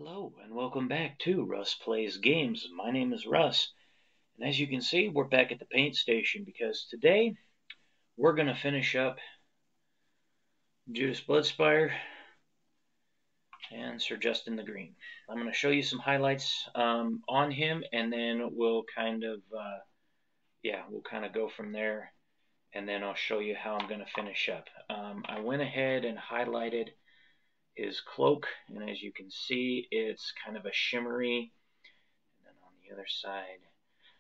Hello, and welcome back to Russ Plays Games. My name is Russ, and as you can see, we're back at the paint station because today we're going to finish up Judas Bloodspire and Sir Justin the Green. I'm going to show you some highlights on him, and then we'll kind of go from there, and then I'll show you how I'm going to finish up. I went ahead and highlighted his cloak, and as you can see, it's kind of a shimmery. And then on the other side,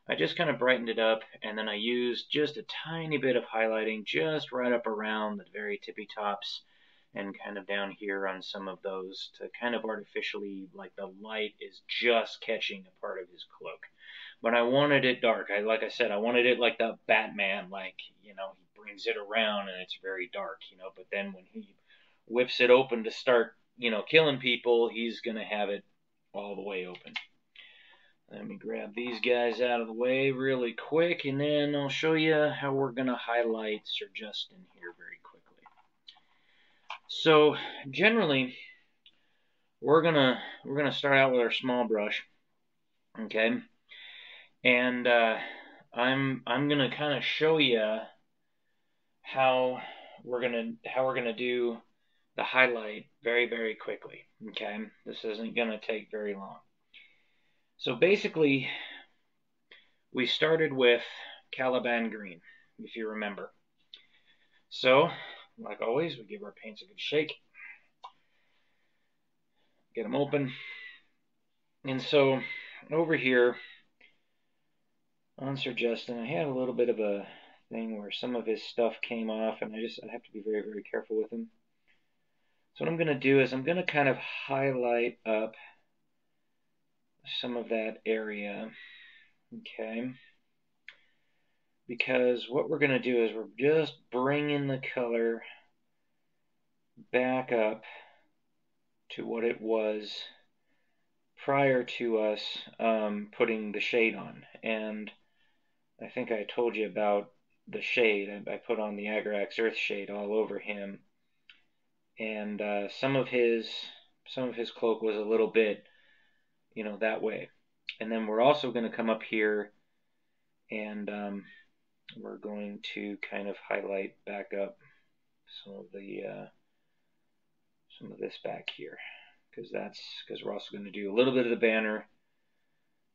I just kind of brightened it up, and then I used just a tiny bit of highlighting just right up around the very tippy tops and kind of down here on some of those to kind of artificially, like the light is just catching a part of his cloak. But I wanted it dark. Like I said, I wanted it like the Batman, like, he brings it around and it's very dark, but then when he whips it open to start, killing people, he's going to have it all the way open. Let me grab these guys out of the way really quick, and then I'll show you how we're going to highlight Sir Justin here very quickly. So, generally, we're gonna start out with our small brush, okay? And I'm gonna kind of show you how we're gonna do the highlight very, very quickly, okay? This isn't going to take very long. So basically, we started with Caliban Green, if you remember. So, like always, we give our paints a good shake. Get them open. And so, over here, on Sir Justin, I had a little bit of a thing where some of his stuff came off, and I have to be very, very careful with him. So what I'm going to do is I'm going to kind of highlight up some of that area, okay? Because what we're going to do is we're just bringing the color back up to what it was prior to us putting the shade on. And I think I told you about the shade. I put on the Agrax Earth shade all over him. And some of his cloak was a little bit, that way. And then we're also going to come up here and we're going to kind of highlight back up some of this back here, because we're also going to do a little bit of the banner.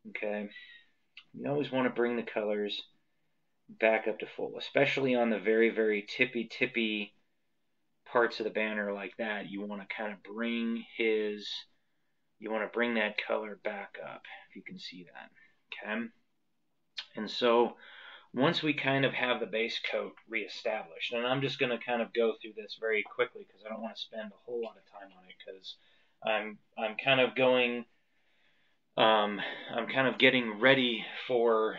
Okay, you always want to bring the colors back up to full, especially on the very, very tippy parts of the banner like that. You want to kind of bring that color back up, if you can see that. Okay, and so once we kind of have the base coat reestablished, and I'm just going to kind of go through this very quickly because I don't want to spend a whole lot of time on it, because I'm kind of going, I'm kind of getting ready for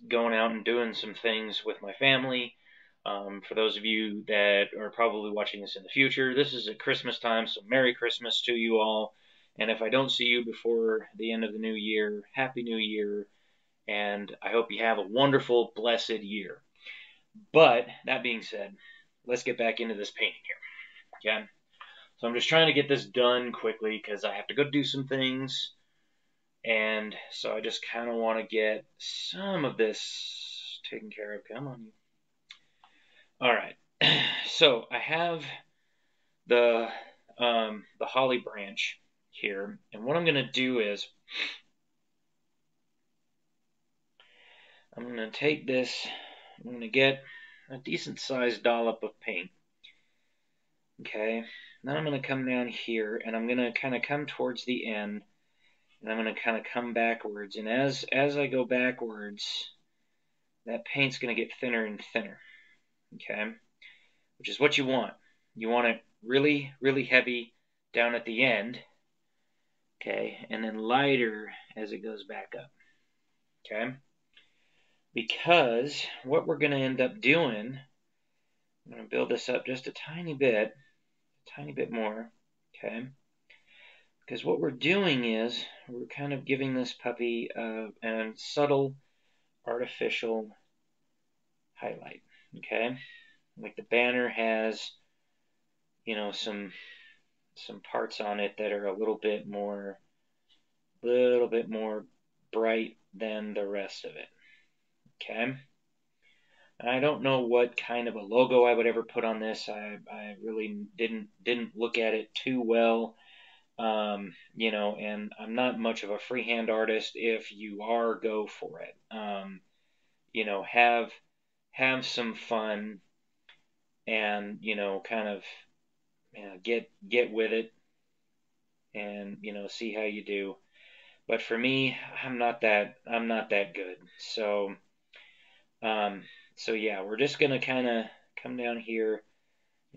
going out and doing some things with my family. For those of you that are probably watching this in the future, this is at Christmas time, so Merry Christmas to you all. And if I don't see you before the end of the new year, Happy New Year, and I hope you have a wonderful, blessed year. But, that being said, let's get back into this painting here, okay? So I'm just trying to get this done quickly because I have to go do some things, and so I just kind of want to get some of this taken care of. Come on, you. Alright, so I have the holly branch here, and what I'm going to do is I'm going to take this, I'm going to get a decent sized dollop of paint, okay? Then I'm going to come down here, and I'm going to kind of come towards the end, and I'm going to kind of come backwards, and as I go backwards, that paint's going to get thinner and thinner, okay? Which is what you want. You want it really, really heavy down at the end, okay? And then lighter as it goes back up, okay? Because what we're going to end up doing, I'm going to build this up just a tiny bit more, okay? Because what we're doing is we're kind of giving this puppy a subtle artificial highlight, okay? Like the banner has, some some parts on it that are a little bit more bright than the rest of it. Okay. I don't know what kind of a logo I would ever put on this. I really didn't look at it too well. You know, and I'm not much of a freehand artist. If you are, go for it. You know, have some fun, and you know, kind of get with it, and you know, see how you do. But for me, I'm not that good. So so yeah, we're just gonna kind of come down here,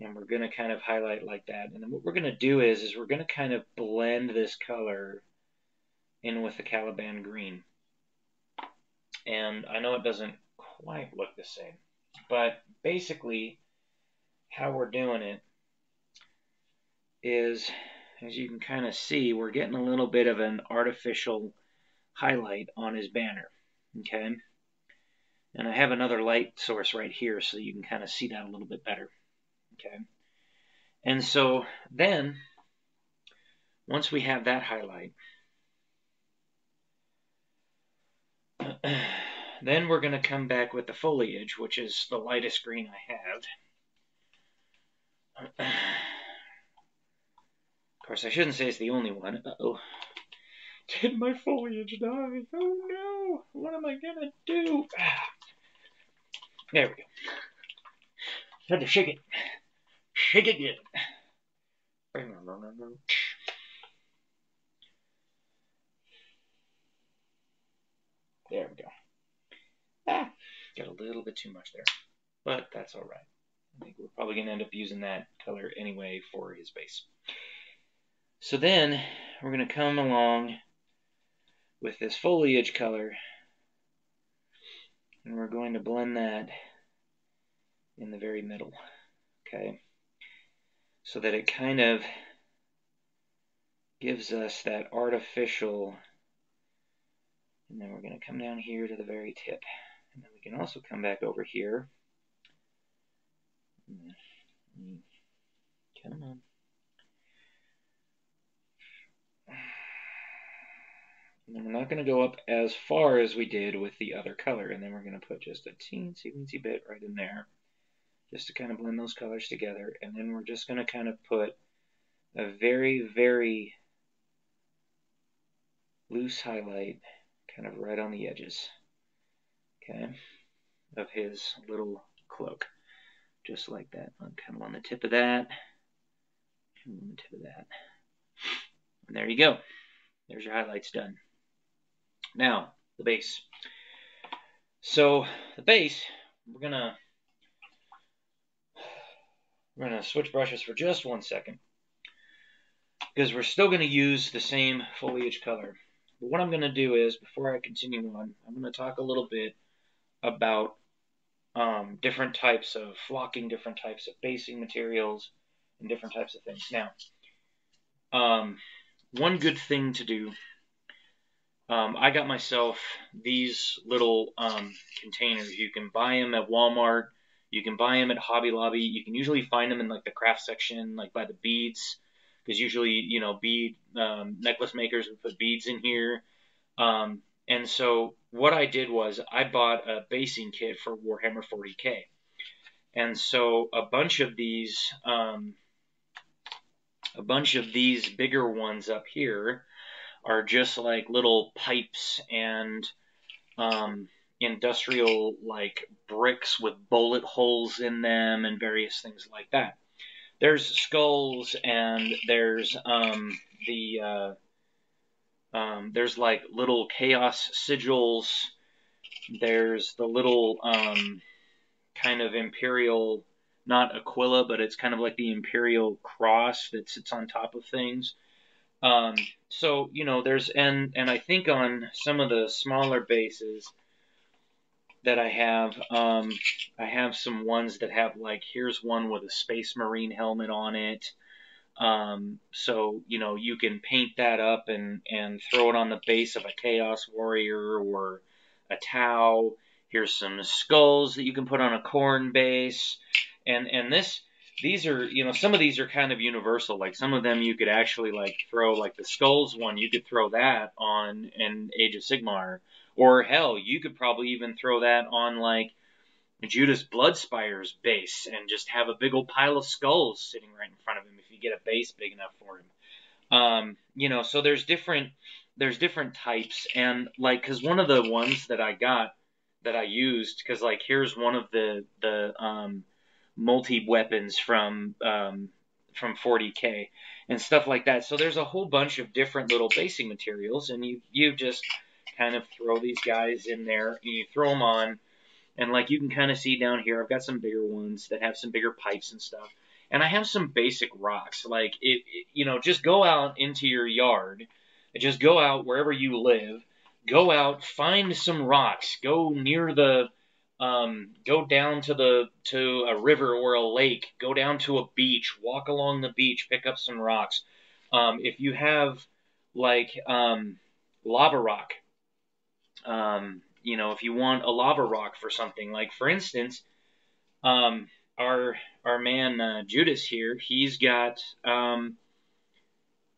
and we're gonna kind of highlight like that. And then what we're gonna do is we're gonna kind of blend this color in with the Caliban green. And I know it doesn't quite look the same, but basically how we're doing it is, as you can kind of see, we're getting a little bit of an artificial highlight on his banner. Okay. And I have another light source right here so you can kind of see that a little bit better. Okay. And so then, once we have that highlight, then we're going to come back with the foliage, which is the lightest green I have. Of course, I shouldn't say it's the only one. Uh-oh. Did my foliage die? Oh no! What am I going to do? There we go. Had to shake it. Shake it good. There we go. Got a little bit too much there, but that's all right. I think we're probably going to end up using that color anyway for his base. So then we're going to come along with this foliage color, and we're going to blend that in the very middle, okay? So that it kind of gives us that artificial, and then we're going to come down here to the very tip. And then we can also come back over here. Come on. And then we're not going to go up as far as we did with the other color. And then we're going to put just a teensy bit right in there, just to kind of blend those colors together. And then we're just going to kind of put a very, very loose highlight kind of right on the edges, okay, of his little cloak. Just like that. I'm kind of on the tip of that. And on the tip of that. And there you go. There's your highlights done. Now, the base. So, the base, we're gonna switch brushes for just 1 second, because we're still going to use the same foliage color. But what I'm going to do is, before I continue on, I'm going to talk a little bit about different types of flocking, different types of basing materials, and different types of things. Now, one good thing to do, I got myself these little containers. You can buy them at Walmart. You can buy them at Hobby Lobby. You can usually find them in like the craft section, like by the beads, because usually, you know, bead necklace makers would put beads in here. And so what I did was I bought a basing kit for Warhammer 40K. And so a bunch of these bigger ones up here are just like little pipes and industrial like bricks with bullet holes in them and various things like that. There's skulls, and there's there's like little chaos sigils. There's the little kind of imperial, not Aquila, but it's kind of like the imperial cross that sits on top of things. So, you know, there's, and I think on some of the smaller bases that I have some ones that have like, here's one with a Space Marine helmet on it. So, you know, you can paint that up and throw it on the base of a Chaos Warrior or a Tau. Here's some skulls that you can put on a Khorne base. And this, these are, you know, some of these are kind of universal. Like some of them you could actually like throw, like the skulls one, you could throw that on an Age of Sigmar, or hell, you could probably even throw that on like Judas Bloodspire's base and just have a big old pile of skulls sitting right in front of him if you get a base big enough for him. You know, so there's different types, and like, cause one of the ones that I got that I used, cause like here's one of the multi weapons from 40K and stuff like that. So there's a whole bunch of different little basing materials, and you just kind of throw these guys in there and you throw them on, and like you can kind of see down here, I've got some bigger ones that have some bigger pipes and stuff. And I have some basic rocks. Like, you know, just go out into your yard. Just go out wherever you live. Go out, find some rocks. Go near the, go down to a river or a lake. Go down to a beach. Walk along the beach. Pick up some rocks. If you have, like, lava rock, you know, if you want a lava rock for something, like, for instance, our man Judas here, he's got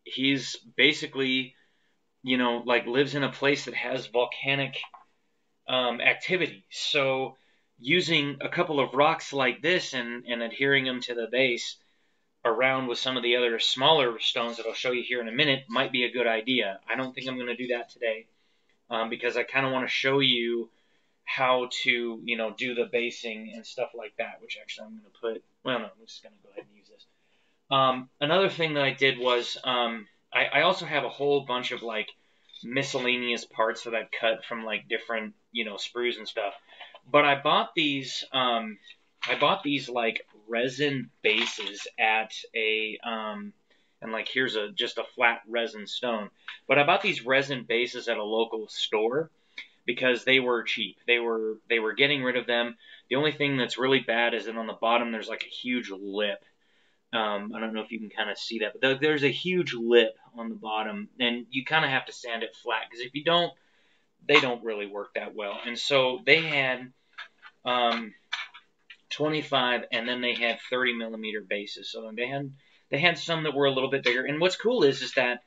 he's basically, you know, like lives in a place that has volcanic activity. So using a couple of rocks like this and adhering them to the base around with some of the other smaller stones that I'll show you here in a minute might be a good idea. I don't think I'm going to do that today because I kind of want to show you how to, you know, do the basing and stuff like that, which actually I'm going to put, well, no, I'm just going to go ahead and use this. Another thing that I did was I also have a whole bunch of, like, miscellaneous parts that I've cut from, like, different, you know, sprues and stuff. But I bought these, like, resin bases at a, and, like, here's just a flat resin stone. But I bought these resin bases at a local store because they were cheap. They were getting rid of them. The only thing that's really bad is that on the bottom there's like a huge lip. I don't know if you can kind of see that, but there's a huge lip on the bottom, and you kind of have to sand it flat because if you don't, they don't really work that well. And so they had 25, and then they had 30 millimeter bases. So they had some that were a little bit bigger. And what's cool is that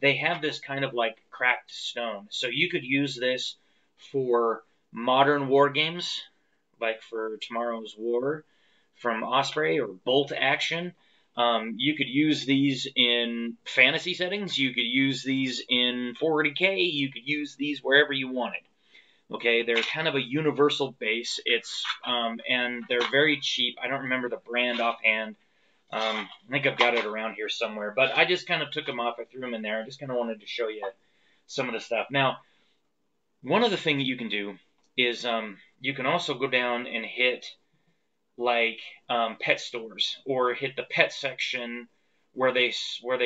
they have this kind of like cracked stone. So you could use this for modern war games, like for Tomorrow's War from Osprey or Bolt Action. You could use these in fantasy settings. You could use these in 40K. You could use these wherever you wanted. Okay, they're kind of a universal base. It's and they're very cheap. I don't remember the brand offhand. I think I've got it around here somewhere, but I just kind of took them off. I threw them in there. I just kind of wanted to show you some of the stuff. Now, one other thing that you can do is you can also go down and hit like pet stores or hit the pet section where they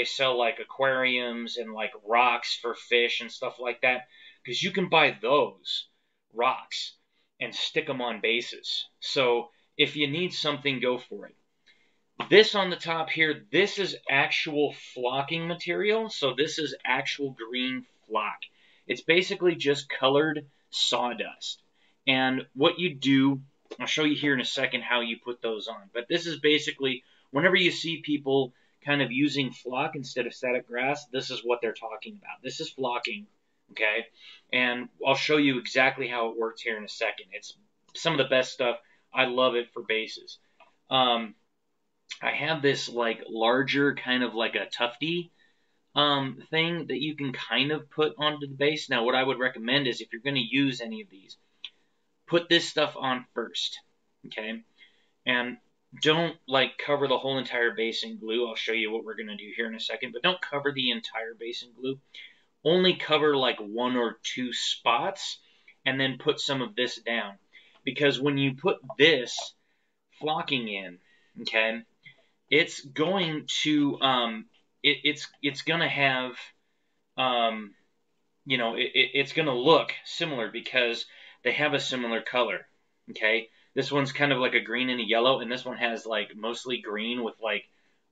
sell like aquariums and like rocks for fish and stuff like that, because you can buy those rocks and stick them on bases. So if you need something, go for it. This on the top here, this is actual flocking material. So this is actual green flock. It's basically just colored sawdust. And what you do, I'll show you here in a second how you put those on. But this is basically, whenever you see people kind of using flock instead of static grass, this is what they're talking about. This is flocking, okay? And I'll show you exactly how it works here in a second. It's some of the best stuff. I love it for bases. I have this like larger kind of like a tufty thing that you can kind of put onto the base. Now, what I would recommend is if you're going to use any of these, put this stuff on first, okay? And don't like cover the whole entire base in glue. I'll show you what we're going to do here in a second, but don't cover the entire base in glue. Only cover like 1 or 2 spots and then put some of this down. Because when you put this flocking in, okay, it's going to it's going to have you know, it's going to look similar because they have a similar color. Okay, this one's kind of like a green and a yellow, and this one has like mostly green with like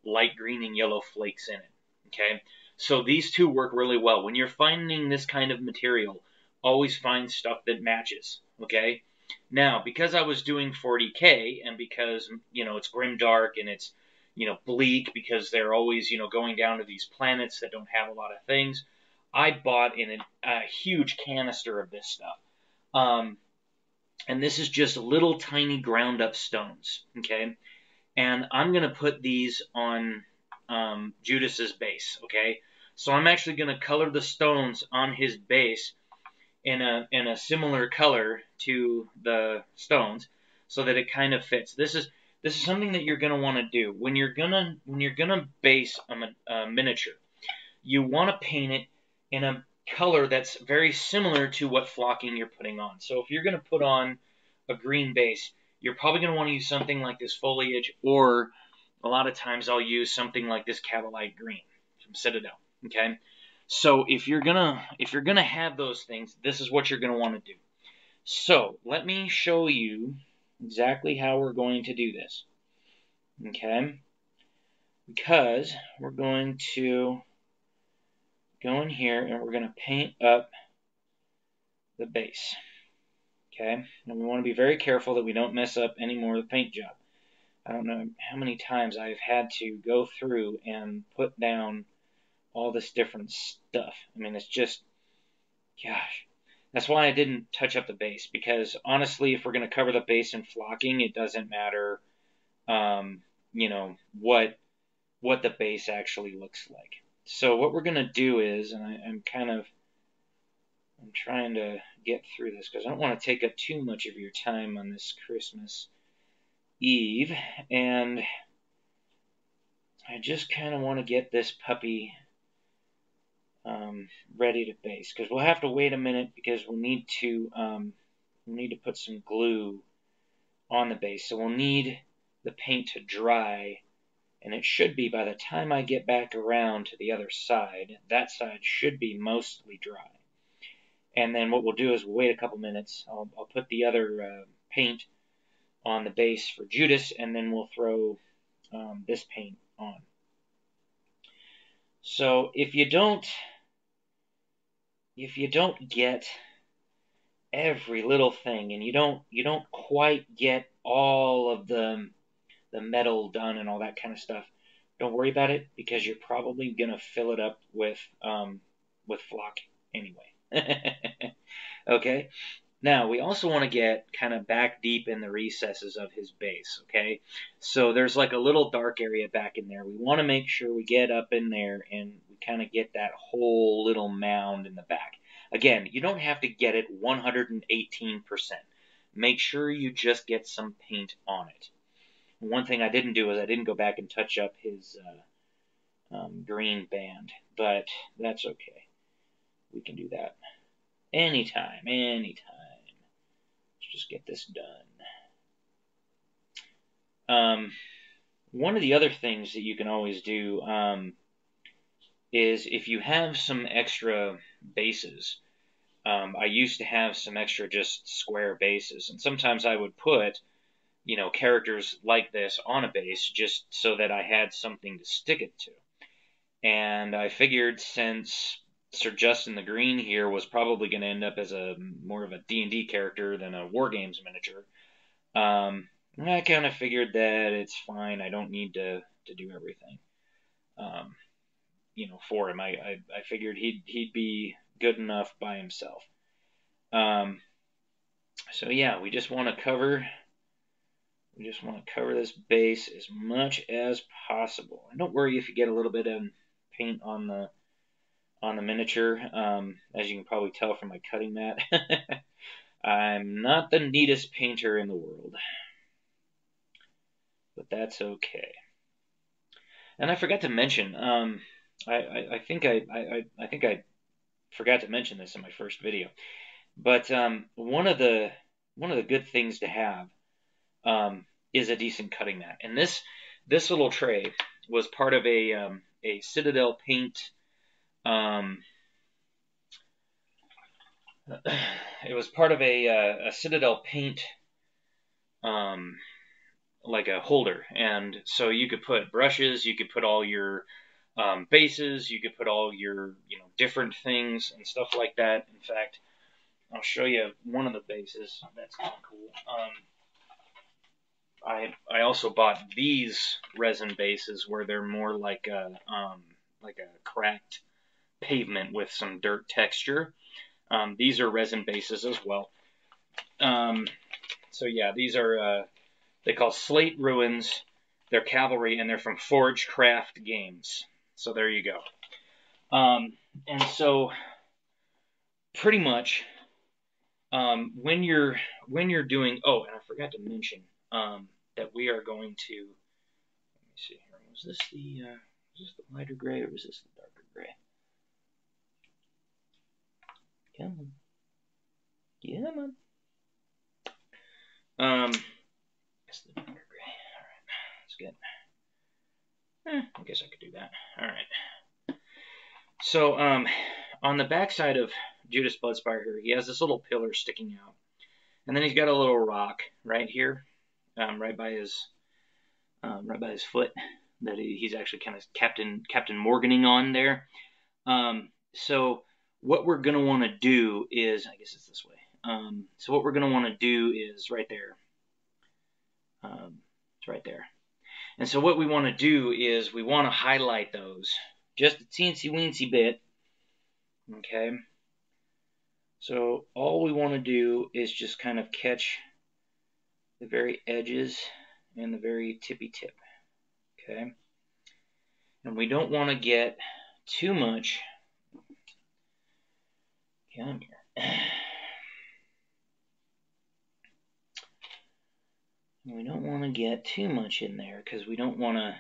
light green and yellow flakes in it. Okay, so these two work really well. When you're finding this kind of material, always find stuff that matches. Okay, Now, because I was doing 40K, and because, it's grimdark and it's, bleak, because they're always, going down to these planets that don't have a lot of things, I bought in a huge canister of this stuff. And this is just little tiny ground up stones, okay? And I'm going to put these on Judas's base, okay? So I'm actually going to color the stones on his base in a similar color to the stones, so that it kind of fits. This is something that you're gonna want to do when you're gonna base a miniature. You want to paint it in a color that's very similar to what flocking you're putting on. So if you're gonna put on a green base, you're probably gonna want to use something like this Foliage, or a lot of times I'll use something like this Catalite Green from Citadel. Okay. So if you're gonna have those things, this is what you're gonna want to do. So let me show you exactly how we're going to do this. Okay? Because we're going to go in here and we're gonna paint up the base. Okay? And we want to be very careful that we don't mess up any more of the paint job. I don't know how many times I've had to go through and put down all this different stuff. I mean, it's just, gosh. That's why I didn't touch up the base, because honestly, if we're going to cover the base in flocking, it doesn't matter, what the base actually looks like. So what we're going to do is, and I'm trying to get through this because I don't want to take up too much of your time on this Christmas Eve, and I just kind of want to get this puppy ready to base, because we'll have to wait a minute because we'll need to put some glue on the base. So we'll need the paint to dry, and it should be, by the time I get back around to the other side, that side should be mostly dry. And then what we'll do is we'll wait a couple minutes. I'll put the other paint on the base for Judas, and then we'll throw this paint on. So if you don't get every little thing, and you don't quite get all of the metal done and all that kind of stuff, don't worry about it, because you're probably gonna fill it up with flock anyway. Okay. Now, we also want to get kind of back deep in the recesses of his base, okay? So there's like a little dark area back in there. We want to make sure we get up in there and we kind of get that whole little mound in the back. Again, you don't have to get it 118%. Make sure you just get some paint on it. One thing I didn't do is I didn't go back and touch up his green band, but that's okay. We can do that anytime. Let's just get this done. One of the other things that you can always do is, if you have some extra bases, I used to have some extra just square bases, and sometimes I would put, characters like this on a base just so that I had something to stick it to. And I figured, since Sir Justin the Green here was probably going to end up as more of a D&D character than a War Games miniature, I kind of figured that it's fine. I don't need to do everything, for him. I figured he'd be good enough by himself. So yeah, we just want to cover this base as much as possible. And don't worry if you get a little bit of paint on the miniature. As you can probably tell from my cutting mat, I'm not the neatest painter in the world, but that's okay. And I forgot to mention, I think I forgot to mention this in my first video, but one of the good things to have is a decent cutting mat. And this little tray was part of a Citadel paint. It was part of a Citadel paint, like a holder, and so you could put brushes, you could put all your bases, you could put all your different things and stuff like that. In fact, I'll show you one of the bases. That's kind of cool. I also bought these resin bases where they're more like a cracked pavement with some dirt texture. These are resin bases as well. So yeah, these are they call Slate Ruins. They're cavalry and they're from Forge Craft Games. So there you go. And so pretty much when you're doing, oh, and I forgot to mention that we are going to, let me see here, was this the lighter gray or was this the darker gray? Come on. Come on. It's the darker gray. All right, that's good. I guess I could do that. All right. So on the backside of Judas Bloodspire here, he has this little pillar sticking out, and then he's got a little rock right here, right by his foot that he's actually kind of Captain Morganing on there. So what we're gonna want to do is, I guess it's this way. So what we're gonna want to do is right there. It's right there. And so what we want to do is we want to highlight those just a teensy weensy bit. Okay. So all we want to do is just kind of catch the very edges and the very tippy tip. Okay. And we don't want to get too much. Come here. We don't want to get too much in there because we don't want to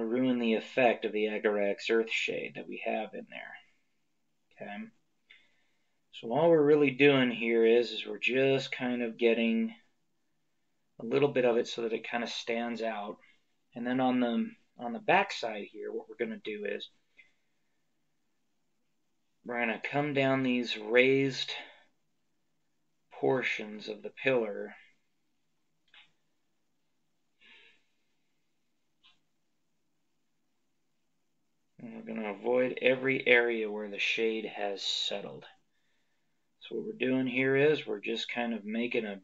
ruin the effect of the Agarax Earthshade that we have in there. Okay. So all we're really doing here is we're just kind of getting a little bit of it so that it kind of stands out. And then on the back side here, what we're going to do is we're going to come down these raised portions of the pillar. And we're going to avoid every area where the shade has settled. So what we're doing here is we're just kind of making the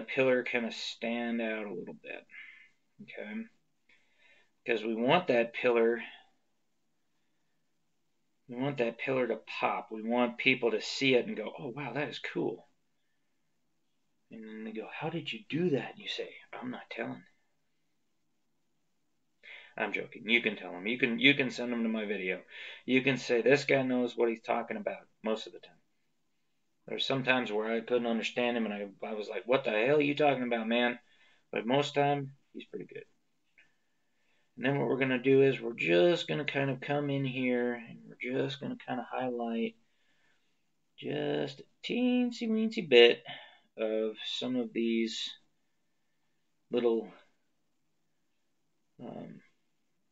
pillar kind of stand out a little bit. Okay? Because we want that pillar to pop. We want people to see it and go, oh wow, that is cool. And then they go, how did you do that? And you say, I'm not telling. I'm joking. You can tell them. You can send them to my video. You can say, this guy knows what he's talking about most of the time. There's some times where I couldn't understand him and I was like, what the hell are you talking about, man? But most time, he's pretty good. And then what we're going to do is we're just going to kind of come in here and we're just going to kind of highlight just a teensy weensy bit of some of these little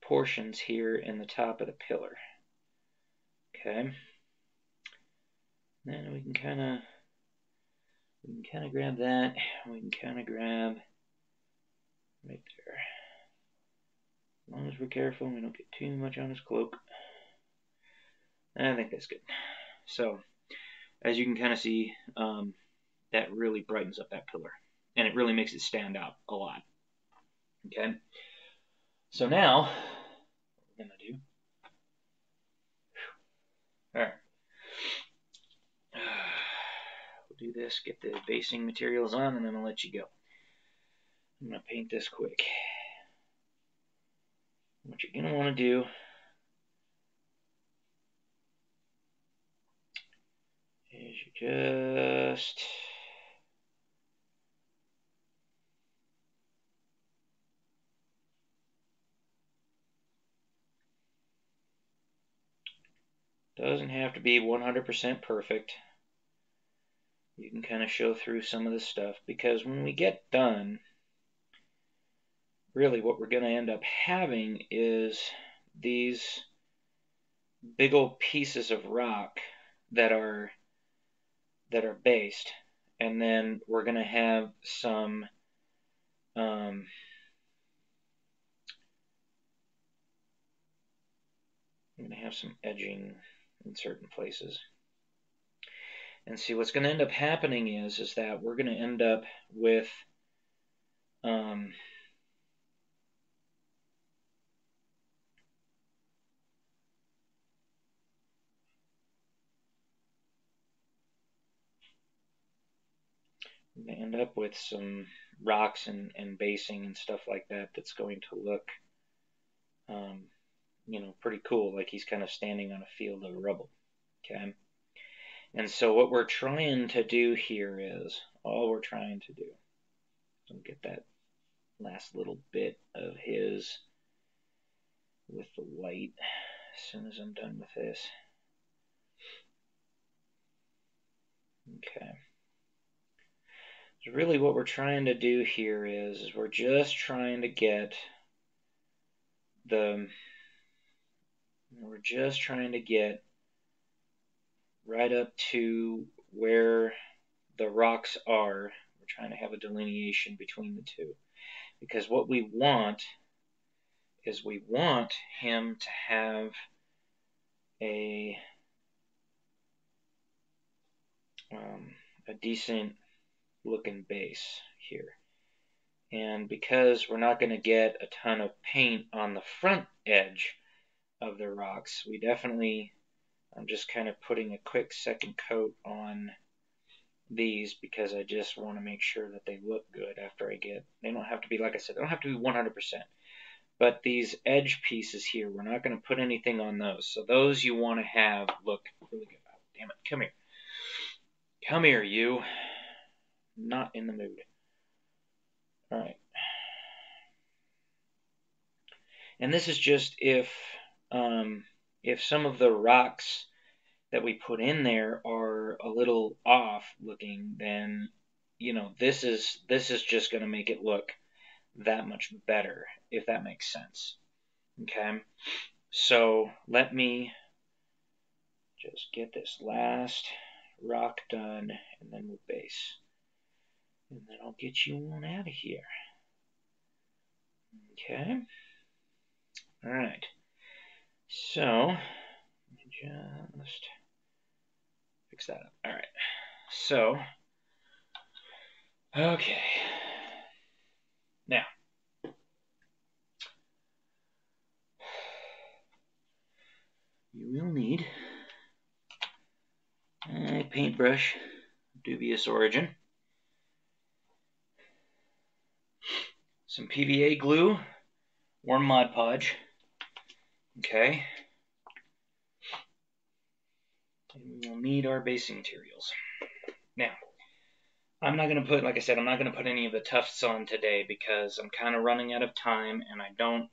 portions here in the top of the pillar. Okay. Then we can kind of grab that. We can kind of grab right there. As long as we're careful and we don't get too much on his cloak. I think that's good. So, as you can kind of see, that really brightens up that pillar. And it really makes it stand out a lot. Okay? So now, what we're going to do... Alright. We'll do this, get the basing materials on, and then I'll let you go. I'm going to paint this quick. What you're going to want to do is you just doesn't have to be 100% perfect. You can kind of show through some of the stuff because when we get done, really what we're going to end up having is these big old pieces of rock that are based, and then we're going to have some edging in certain places. And see, what's going to end up happening is that we're going to end up with some rocks and basing and stuff like that that's going to look, pretty cool, like he's kind of standing on a field of rubble. Okay? And so what we're trying to do here is, get that last little bit of his with the white as soon as I'm done with this. Okay. So really what we're trying to do here is we're just trying to get right up to where the rocks are. We're trying to have a delineation between the two. Because what we want is him to have a decent looking base here. And because we're not going to get a ton of paint on the front edge of the rocks, I'm just kind of putting a quick second coat on these because I just want to make sure that they look good after they don't have to be, like I said, they don't have to be 100%. But these edge pieces here, we're not going to put anything on those. So those you want to have look really good. Oh, damn it, come here. Come here, you. Not in the mood. All right. And this is just if some of the rocks that we put in there are a little off looking, then this is just going to make it look that much better, if that makes sense. Okay, so let me just get this last rock done, and then we'll base, and then I'll get you on out of here. Okay. All right. So let me just fix that up. All right. So, okay. Now, you will need a paintbrush, dubious origin, some PVA glue or Mod Podge, okay, and we'll need our basing materials. Now, I'm not going to put, like I said, I'm not going to put any of the tufts on today because I'm kind of running out of time, and I don't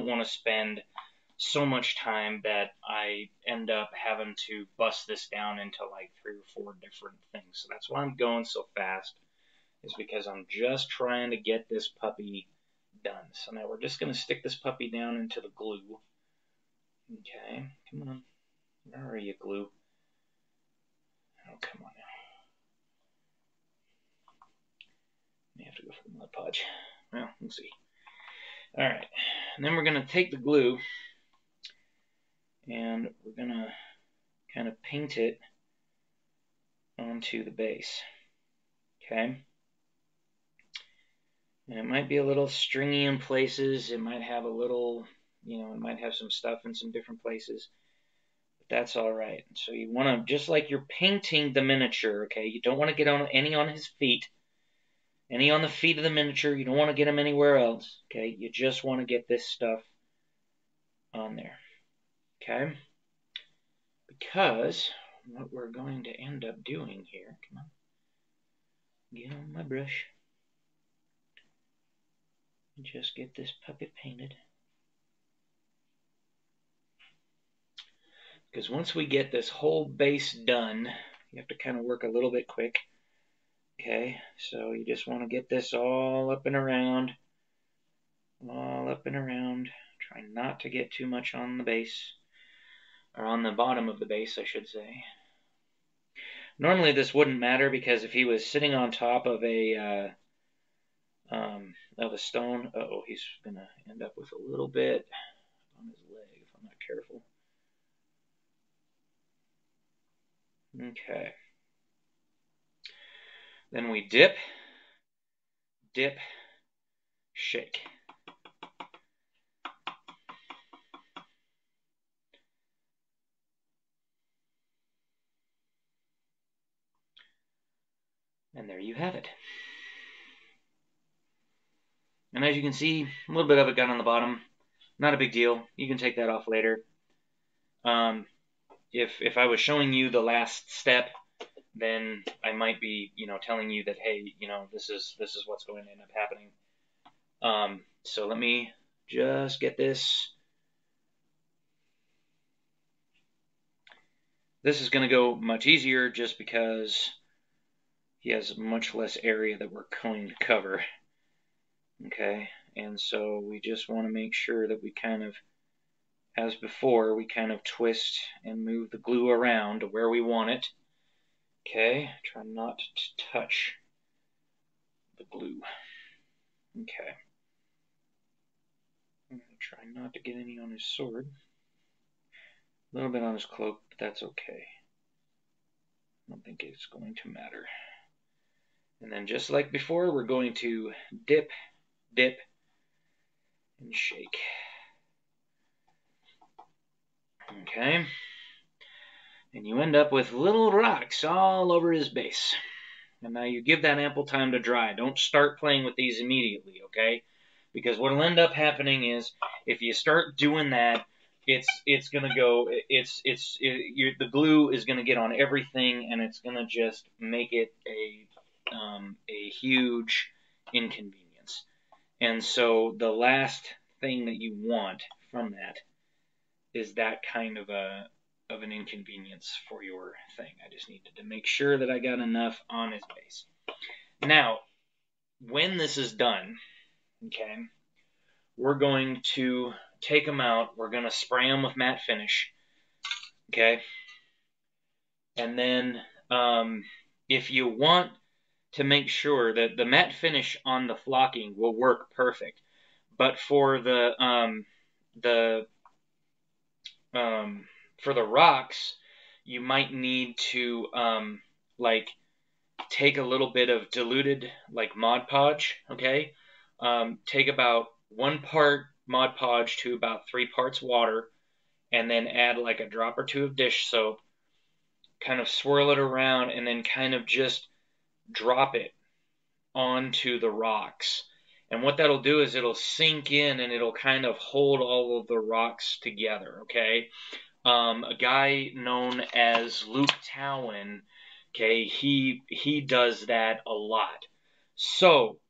want to spend so much time that I end up having to bust this down into like 3 or 4 different things. So that's why I'm going so fast, is because I'm just trying to get this puppy done. So now we're just going to stick this puppy down into the glue. Okay, come on. Where are you, glue? Oh, come on now. May have to go for the Mod Podge. Well, we'll see. Alright, and then we're going to take the glue and we're going to kind of paint it onto the base. Okay? And it might be a little stringy in places. It might have a little, it might have some stuff in some different places. But that's all right. So you want to, just like you're painting the miniature, okay? You don't want to get any on his feet. Any on the feet of the miniature. You don't want to get him anywhere else, okay? You just want to get this stuff on there, okay? Because what we're going to end up doing here, come on, get on my brush, and just get this puppy painted. Because once we get this whole base done, you have to kind of work a little bit quick. Okay, so you just want to get this all up and around. Try not to get too much on the base, or on the bottom of the base, I should say. Normally this wouldn't matter, because if he was sitting on top of a stone, he's going to end up with a little bit on his leg if I'm not careful. Okay. Then we dip, dip, shake. And there you have it. And as you can see, a little bit of it got on the bottom. Not a big deal. You can take that off later. If I was showing you the last step, then I might be, telling you that, hey, this is what's going to end up happening. So let me just get this. This is going to go much easier just because he has much less area that we're going to cover. Okay, and so we just want to make sure that we kind of, as before, we kind of twist and move the glue around to where we want it. Okay, try not to touch the glue. Okay. I'm going to try not to get any on his sword. A little bit on his cloak, but that's okay. I don't think it's going to matter. And then just like before, we're going to dip, dip, and shake. Okay. And you end up with little rocks all over his base. And now you give that ample time to dry. Don't start playing with these immediately, okay? Because what will end up happening is if you start doing that, it's gonna go. The glue is gonna get on everything, and it's gonna just make it a huge inconvenience. And so the last thing that you want from that is that kind of an inconvenience for your thing. I just needed to make sure that I got enough on his base. Now, when this is done, okay, we're going to take them out. We're going to spray them with matte finish, okay? And then if you want to make sure that the matte finish on the flocking will work perfect, but for the rocks, you might need to take a little bit of diluted Mod Podge, okay? Take about 1 part Mod Podge to about 3 parts water, and then add like a drop or 2 of dish soap. Kind of swirl it around, and then kind of just drop it onto the rocks. And what that'll do is it'll sink in, and it'll kind of hold all of the rocks together, okay? A guy known as Luke Towan, okay, he does that a lot. So,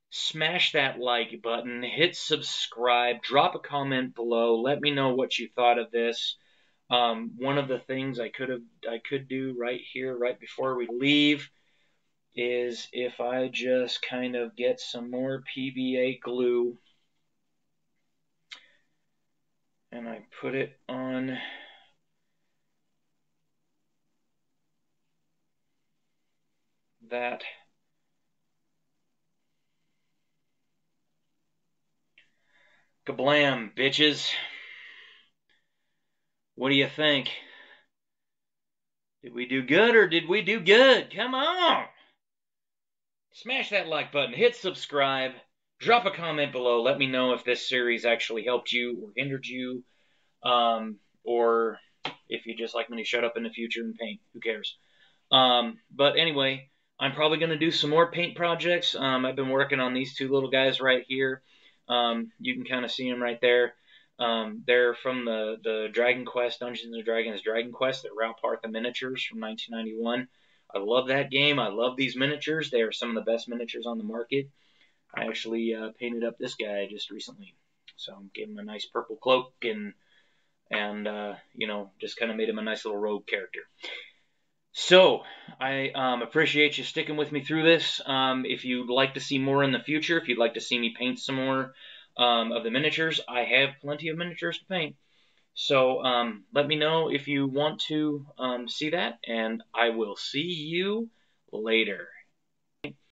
smash that like button, hit subscribe, drop a comment below, let me know what you thought of this. One of the things I could do right here, right before we leave, is if I just kind of get some more PVA glue and I put it on that. Kablam, bitches. What do you think? Did we do good or did we do good? Come on! Smash that like button, hit subscribe, drop a comment below, let me know if this series actually helped you or hindered you, or if you just like me to shut up in the future and paint. Who cares? But anyway, I'm probably going to do some more paint projects. I've been working on these 2 little guys right here. You can kind of see them right there. They're from the Dragon Quest, Dungeons & Dragons Dragon Quest. They're Ralph Partha miniatures from 1991. I love that game. I love these miniatures. They are some of the best miniatures on the market. I actually painted up this guy just recently. So gave him a nice purple cloak and just kind of made him a nice little rogue character. So, I appreciate you sticking with me through this. If you'd like to see more in the future, if you'd like to see me paint some more of the miniatures, I have plenty of miniatures to paint. So, let me know if you want to see that, and I will see you later.